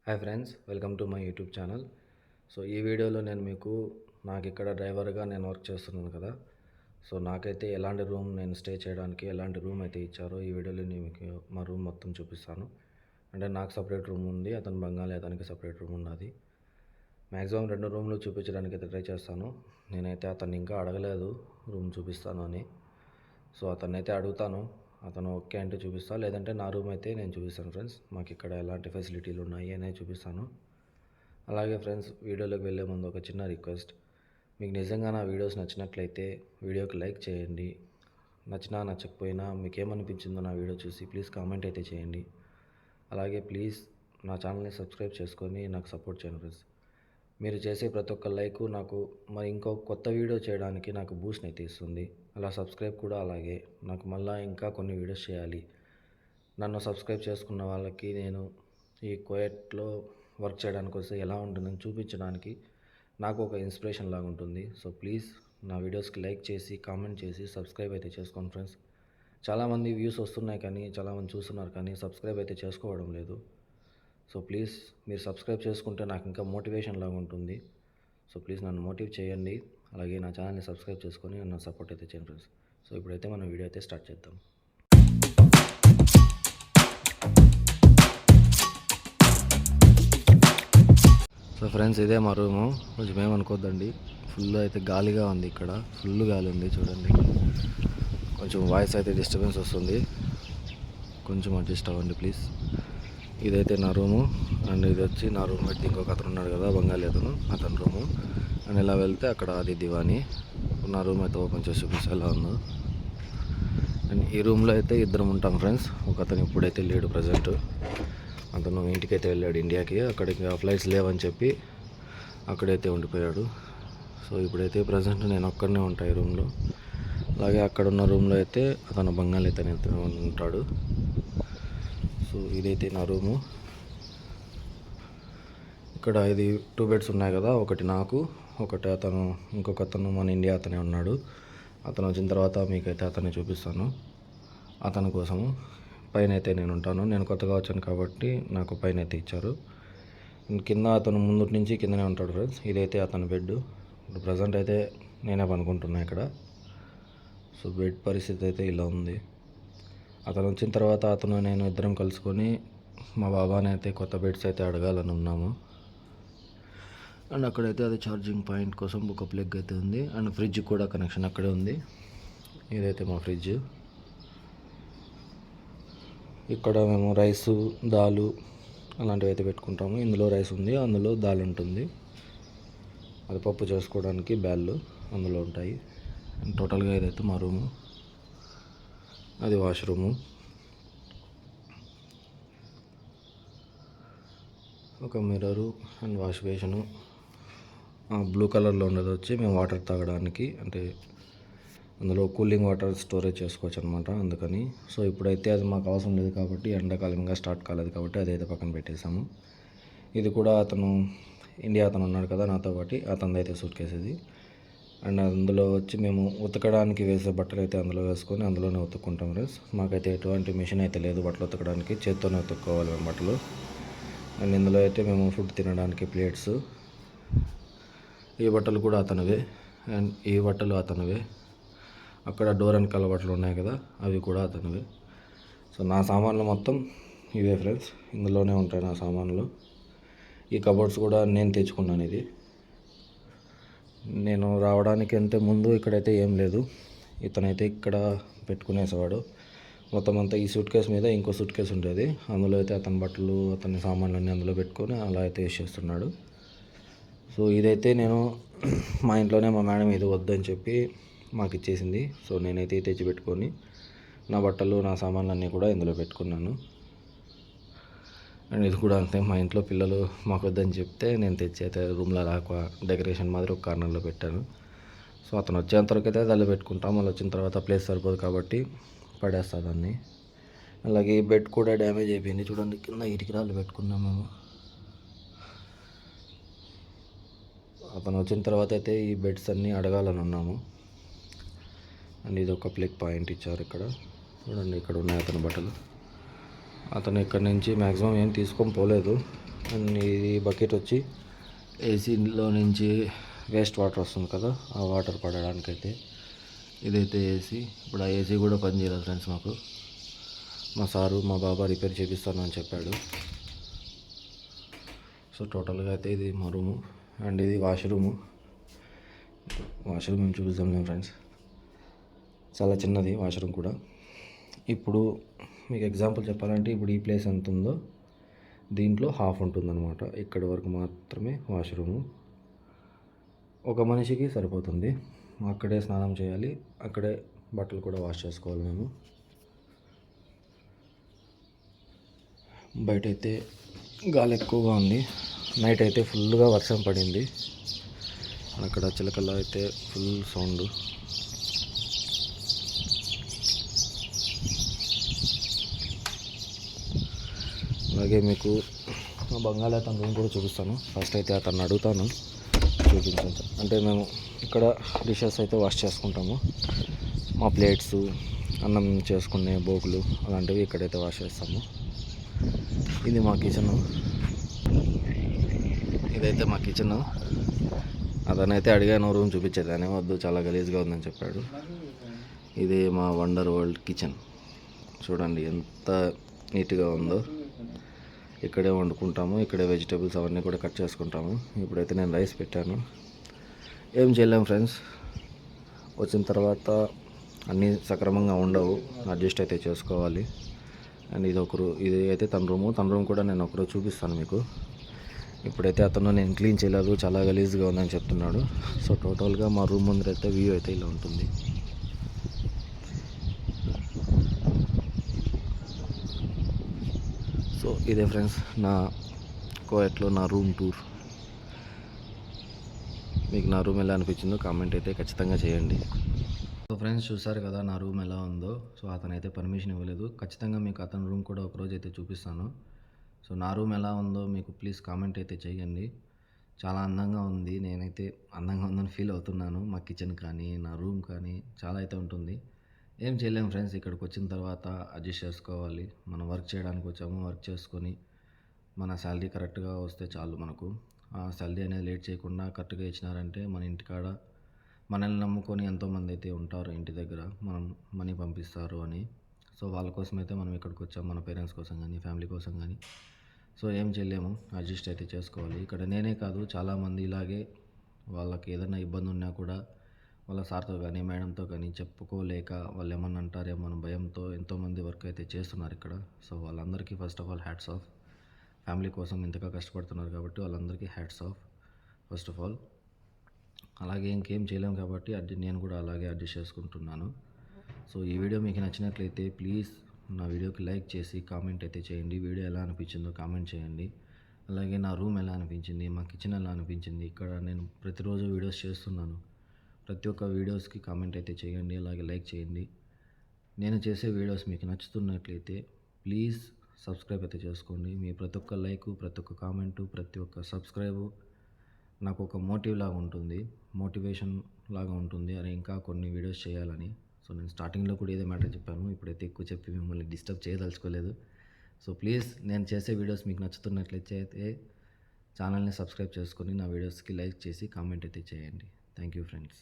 Hi friends, welcome to my YouTube channel. So ఈ వీడియోలో నేను మీకు నాకు ఇక్కడ డ్రైవర్గా నేను వర్క్ చేస్తున్నాను కదా. సో నాకైతే ఎలాంటి రూమ్ నేను స్టే చేయడానికి ఎలాంటి రూమ్ అయితే ఇచ్చారో ఈ వీడియోలో నేను మీకు మా రూమ్ మొత్తం చూపిస్తాను. అంటే నాకు సపరేట్ రూమ్ ఉంది, అతను బంగాళీ అతనికి సపరేట్ రూమ్ ఉన్నది. మ్యాక్సిమం 2 రూమ్లు చూపించడానికి అయితే ట్రై చేస్తాను. నేనైతే అతన్ని ఇంకా అడగలేదు రూమ్ చూపిస్తాను అని. సో అతన్నైతే అడుగుతాను, అతను ఓకే అంటే చూపిస్తా, లేదంటే నా రూమ్ అయితే నేను చూపిస్తాను ఫ్రెండ్స్. మాకు ఇక్కడ ఎలాంటి ఫెసిలిటీలు ఉన్నాయి అనేది చూపిస్తాను. అలాగే ఫ్రెండ్స్, వీడియోలోకి వెళ్ళే ముందు ఒక చిన్న రిక్వెస్ట్. మీకు నిజంగా నా వీడియోస్ నచ్చినట్లయితే వీడియోకి లైక్ చేయండి. నచ్చినా నచ్చకపోయినా మీకు ఏమనిపించిందో నా వీడియో చూసి ప్లీజ్ కామెంట్ అయితే చేయండి. అలాగే ప్లీజ్ నా ఛానల్ని సబ్స్క్రైబ్ చేసుకొని నాకు సపోర్ట్ చేయండి ఫ్రెండ్స్. మీరు చేసే ప్రతి ఒక్క లైక్ నాకు మరి ఇంకో కొత్త వీడియో చేయడానికి నాకు బూస్ట్ని అయితే ఇస్తుంది. అలా సబ్స్క్రైబ్ కూడా అలాగే నాకు మళ్ళీ ఇంకా కొన్ని వీడియోస్ చేయాలి. నన్ను సబ్స్క్రైబ్ చేసుకున్న వాళ్ళకి నేను ఈ కువైట్లో వర్క్ చేయడానికి వస్తే ఎలా ఉంటుందని చూపించడానికి నాకు ఒక ఇన్స్పిరేషన్ లాగా ఉంటుంది. సో ప్లీజ్ నా వీడియోస్కి లైక్ చేసి కామెంట్ చేసి సబ్స్క్రైబ్ అయితే చేసుకోండి ఫ్రెండ్స్. చాలామంది వ్యూస్ వస్తున్నాయి కానీ చాలామంది చూస్తున్నారు కానీ సబ్స్క్రైబ్ అయితే చేసుకోవడం లేదు. సో ప్లీజ్ మీరు సబ్స్క్రైబ్ చేసుకుంటే నాకు ఇంకా మోటివేషన్ లాగా ఉంటుంది. సో ప్లీజ్ నన్ను మోటివేట్ చేయండి. అలాగే నా ఛానల్ని సబ్స్క్రైబ్ చేసుకొని నన్ను సపోర్ట్ అయితే చేయండి ఫ్రెండ్స్. సో ఇప్పుడైతే మనం వీడియో అయితే స్టార్ట్ చేద్దాం. సో ఫ్రెండ్స్, ఇదే మా రూము. కొంచెం ఏమనుకోద్దండి, ఫుల్ అయితే గాలిగా ఉంది, ఇక్కడ ఫుల్ గాలి ఉంది చూడండి. కొంచెం వాయిస్ అయితే డిస్టర్బెన్స్ వస్తుంది, కొంచెం అడ్జస్ట్ అవ్వండి ప్లీజ్. ఇదైతే నా రూము, అండ్ ఇది వచ్చి నా రూమ్ అయితే ఇంకొక అతను ఉన్నాడు కదా బంగాళీ అతని రూము. అండ్ ఇలా వెళ్తే అక్కడ అది దివాని. నా రూమ్ అయితే ఓపెన్ చేసి చూపిస్తే ఎలా ఉందో. అండ్ ఈ రూమ్లో అయితే ఇద్దరం ఉంటాం ఫ్రెండ్స్. ఒక అతను ఇప్పుడైతే లేడు ప్రజెంట్, అతను ఇంటికైతే వెళ్ళాడు ఇండియాకి. అక్కడికి ఫ్లైట్స్ లేవని చెప్పి అక్కడైతే ఉండిపోయాడు. సో ఇప్పుడైతే ప్రజెంట్ నేను ఒక్కడనే ఉంటాను ఈ రూమ్లో. అలాగే అక్కడ ఉన్న రూమ్లో అయితే అతను బంగాళీ అయితే ఉంటాడు. సో ఇదైతే నా రూము. ఇక్కడ ఇది 2 బెడ్స్ ఉన్నాయి కదా, ఒకటి నాకు, ఒకటి అతను, ఇంకొక అతను మన ఇండియా అతనే ఉన్నాడు. అతను వచ్చిన తర్వాత మీకైతే అతన్ని చూపిస్తాను. అతని కోసము పైన అయితే నేను ఉంటాను. నేను కొత్తగా వచ్చాను కాబట్టి నాకు పైన అయితే ఇచ్చారు. కింద అతను ముందు నుంచి కిందనే ఉంటాడు ఫ్రెండ్స్. ఇదైతే అతని బెడ్. ఇప్పుడు ప్రజెంట్ అయితే నేనే పనుకుంటున్నా ఇక్కడ. సో బెడ్ పరిస్థితి అయితే ఇలా ఉంది. అతను వచ్చిన తర్వాత అతను నేను ఇద్దరం కలుసుకొని మా బాబాని అయితే కొత్త బెడ్స్ అయితే అడగాలని ఉన్నాము. అండ్ అక్కడైతే అది ఛార్జింగ్ పాయింట్ కోసం ఒక ప్లగ్ అయితే ఉంది. అండ్ ఫ్రిడ్జ్ కూడా కనెక్షన్ అక్కడే ఉంది. ఇదైతే మా ఫ్రిడ్జ్. ఇక్కడ మేము రైసు, దాలు అలాంటివి అయితే పెట్టుకుంటాము. ఇందులో రైస్ ఉంది, అందులో దాల్ ఉంటుంది. అది పప్పు చేసుకోవడానికి బ్యాళ్ళు అందులో ఉంటాయి. అండ్ టోటల్గా ఇదైతే మా రూము. అది వాష్రూము. ఒక mirror and wash basin. Blue కలర్లో ఉండేది వచ్చి మేము వాటర్ తాగడానికి, అంటే అందులో కూలింగ్ వాటర్ స్టోరేజ్ చేసుకోవచ్చు అనమాట, అందుకని. సో ఇప్పుడైతే అది మాకు అవసరం లేదు కాబట్టి, ఎండాకాలం ఇంకా స్టార్ట్ కాలేదు కాబట్టి అదైతే పక్కన పెట్టేసాము. ఇది కూడా అతను ఇండియా అతను ఉన్నాడు కదా నాతో పాటు, అతనిది అయితే సూట్ కేసు ఇది. అండ్ అందులో వచ్చి మేము ఉతకడానికి వేసే బట్టలు అయితే అందులో వేసుకొని అందులోనే ఉతుక్కుంటాం ఫ్రెండ్స్. మాకైతే ఎటువంటి మిషన్ అయితే లేదు బట్టలు ఉతకడానికి, చేత్తోనే ఉతుక్కోవాలి మేము బట్టలు. అండ్ ఇందులో అయితే మేము ఫుడ్ తినడానికి ప్లేట్స్. ఈ బట్టలు కూడా అతనివే, అండ్ ఈ బట్టలు అతనివే. అక్కడ డోర్ అండ్ కల బట్టలు ఉన్నాయి కదా, అవి కూడా అతనివే. సో నా సామాన్లు మొత్తం ఇవే ఫ్రెండ్స్, ఇందులోనే ఉంటాయి నా సామాన్లు. ఈ కబోర్డ్స్ కూడా నేను తెచ్చుకున్నాను. ఇది నేను రావడానికి అంతే ముందు ఇక్కడైతే ఏం లేదు, ఇతనైతే ఇక్కడ పెట్టుకునేసేవాడు. మొత్తం అంతా ఈ సూట్ కేసు మీద ఇంకో సూట్ కేసు ఉండేది, అందులో అయితే అతని బట్టలు అతని సామాన్లు అన్నీ అందులో పెట్టుకొని అలా అయితే యూస్ చేస్తున్నాడు. సో ఇదైతే నేను మా ఇంట్లోనే మా మేడం ఇది వద్దని చెప్పి మాకు ఇచ్చేసింది. సో నేనైతే తెచ్చి పెట్టుకొని నా బట్టలు నా సామాన్లు అన్నీ కూడా ఇందులో పెట్టుకున్నాను. అండ్ ఇది కూడా అంతే, మా ఇంట్లో పిల్లలు మాకు వద్దని చెప్తే నేను తెచ్చి అయితే రూమ్లో డెకరేషన్ మాదిరి ఒక కార్నర్లో పెట్టాను. సో అతను వచ్చేంత వరకు అయితే దాన్ని పెట్టుకుంటాం. మళ్ళీ వచ్చిన తర్వాత ప్లేస్ సరిపోదు కాబట్టి పడేస్తా దాన్ని. అలాగే ఈ బెడ్ కూడా డ్యామేజ్ అయిపోయింది చూడండి, కింద ఇటుకరాళ్ళు పెట్టుకున్నాం మేము. అతను వచ్చిన తర్వాత అయితే ఈ బెడ్స్ అన్నీ అడగాలని ఉన్నాము. అండ్ ఇది ఒక ప్లగ్ పాయింట్ ఇచ్చారు ఇక్కడ చూడండి, ఇక్కడ ఉన్నాయి అతని బట్టలు. అతను ఇక్కడ నుంచి మ్యాక్సిమం ఏం తీసుకొని పోలేదు, అండ్ ఇది బకెట్ వచ్చి ఏసీలో నుంచి వేస్ట్ వాటర్ వస్తుంది కదా, ఆ వాటర్ పడడానికైతే ఇదైతే ఏసీ. ఇప్పుడు ఆ ఏసీ కూడా పనిచేయలేదు ఫ్రెండ్స్. మా సారు మా బాబా రిపేర్ చేపిస్తాను అని చెప్పాడు. సో టోటల్గా అయితే ఇది మా రూము. అండ్ ఇది వాష్రూమ్ చూపిస్తాం మేము ఫ్రెండ్స్. చాలా చిన్నది వాష్రూమ్ కూడా. ఇప్పుడు మీకు ఎగ్జాంపుల్ చెప్పాలంటే ఇప్పుడు ఈ ప్లేస్ ఎంత ఉందో దీంట్లో హాఫ్ ఉంటుందన్నమాట. ఇక్కడి వరకు మాత్రమే వాష్రూము. ఒక మనిషికి సరిపోతుంది. అక్కడే స్నానం చేయాలి, అక్కడే బట్టలు కూడా వాష్ చేసుకోవాలి మేము. బయట అయితే గాలి ఎక్కువగా ఉంది. నైట్ అయితే ఫుల్గా వర్షం పడింది. అక్కడ చిలకల్లో అయితే ఫుల్ సౌండ్. అలాగే మీకు మా బంగాళీ అతని రూమ్ కూడా చూపిస్తాను. ఫస్ట్ అయితే అతన్ని అడుగుతాను చూపించండి. అంటే మేము ఇక్కడ డిషెస్ అయితే వాష్ చేసుకుంటాము. మా ప్లేట్స్, అన్నం చేసుకునే బోకులు అలాంటివి ఇక్కడైతే వాష్ చేస్తాము. ఇది మా కిచెన్. ఇదైతే మా కిచెన్. అతనైతే అడిగాను రూమ్ చూపించేదాన్ని, వద్దు చాలా గలీజ్గా ఉందని చెప్పాడు. ఇది మా వండర్ వరల్డ్ కిచెన్. చూడండి ఎంత నీట్గా ఉందో. ఇక్కడే వండుకుంటాము, ఇక్కడే వెజిటేబుల్స్ అవన్నీ కూడా కట్ చేసుకుంటాము. ఇప్పుడైతే నేను రైస్ పెట్టాను. ఏం చేయలేము ఫ్రెండ్స్, వచ్చిన తర్వాత అన్నీ సక్రమంగా ఉండవు, అడ్జస్ట్ అయితే చేసుకోవాలి. అండ్ ఇది అయితే తన రూమ్ కూడా నేను ఒకరోజు చూపిస్తాను మీకు. ఇప్పుడైతే అతను నేను క్లీన్ చేయలేదు, చాలా గలీజ్గా ఉందని చెప్తున్నాడు. సో టోటల్గా మా రూమ్ ముందర అయితే వ్యూ అయితే ఇలా ఉంటుంది. సో ఇదే ఫ్రెండ్స్ నా కోయట్లో నా రూమ్ టూర్. మీకు నా రూమ్ ఎలా అనిపించిందో కామెంట్ అయితే ఖచ్చితంగా చేయండి. సో ఫ్రెండ్స్ చూసారు కదా నా రూమ్ ఎలా ఉందో. సో అతనైతే పర్మిషన్ ఇవ్వలేదు. ఖచ్చితంగా మీకు అతని రూమ్ కూడా ఒకరోజు అయితే చూపిస్తాను. సో నా రూమ్ ఎలా ఉందో మీకు ప్లీజ్ కామెంట్ అయితే చేయండి. చాలా అందంగా ఉంది. నేనైతే అందంగా ఉందని ఫీల్ అవుతున్నాను. మా కిచెన్ కానీ నా రూమ్ కానీ చాలా అయితే ఉంటుంది. ఏం చేయలేము ఫ్రెండ్స్, ఇక్కడికి వచ్చిన తర్వాత అడ్జస్ట్ చేసుకోవాలి. మనం వర్క్ చేయడానికి వచ్చాము, వర్క్ చేసుకొని మన శాలరీ కరెక్ట్గా వస్తే చాలు. మనకు ఆ శాలరీ అనేది లేట్ చేయకుండా కరెక్ట్గా ఇచ్చినారంటే మన ఇంటికాడ మనల్ని నమ్ముకొని ఎంతోమంది అయితే ఉంటారు ఇంటి దగ్గర, మనం మనీ పంపిస్తారు అని. సో వాళ్ళ కోసం అయితే మనం ఇక్కడికి వచ్చాము, మన పేరెంట్స్ కోసం కానీ ఫ్యామిలీ కోసం కానీ. సో ఏం చేయలేము, అడ్జస్ట్ అయితే చేసుకోవాలి. ఇక్కడ నేనే కాదు చాలామంది ఇలాగే వాళ్ళకి ఏదైనా ఇబ్బంది ఉన్నా కూడా వాళ్ళ సార్తో కానీ మేడంతో కానీ చెప్పుకోలేక వాళ్ళు ఏమన్నా అంటారేమో అన్న భయంతో ఎంతోమంది వర్క్ అయితే చేస్తున్నారు ఇక్కడ. సో వాళ్ళందరికీ first of all hats off. Family కోసం ఇంతగా కష్టపడుతున్నారు కాబట్టి వాళ్ళందరికీ hats off first of all. అలాగే ఇంకేం చేయలేము కాబట్టి నేను కూడా అలాగే అడ్జస్ట్ చేసుకుంటున్నాను. సో ఈ వీడియో మీకు నచ్చినట్లయితే ప్లీజ్ నా వీడియోకి లైక్ చేసి కామెంట్ అయితే చేయండి. వీడియో ఎలా అనిపించిందో కామెంట్ చేయండి. అలాగే నా రూమ్ ఎలా అనిపించింది, మా కిచెన్ ఎలా అనిపించింది. ఇక్కడ నేను ప్రతిరోజు వీడియోస్ చేస్తున్నాను. ప్రతి ఒక్క వీడియోస్కి కామెంట్ అయితే చేయండి, అలాగే లైక్ చేయండి. నేను చేసే వీడియోస్ మీకు నచ్చుతున్నట్లయితే ప్లీజ్ సబ్స్క్రైబ్ అయితే చేసుకోండి. మీ ప్రతి ఒక్క లైకు, ప్రతి ఒక్క కామెంటు, ప్రతి ఒక్క సబ్స్క్రైబు నాకు ఒక మోటివేషన్ లాగా ఉంటుంది అని ఇంకా కొన్ని వీడియోస్ చేయాలని. సో నేను స్టార్టింగ్లో కూడా ఇదే మ్యాటర్ చెప్పాను, ఇప్పుడైతే ఎక్కువ చెప్పి మిమ్మల్ని డిస్టర్బ్ చేయదలుచుకోలేదు. సో ప్లీజ్ నేను చేసే వీడియోస్ మీకు నచ్చుతున్నట్లయితే ఛానల్ని సబ్స్క్రైబ్ చేసుకొని నా వీడియోస్కి లైక్ చేసి కామెంట్ అయితే చేయండి. Thank you friends.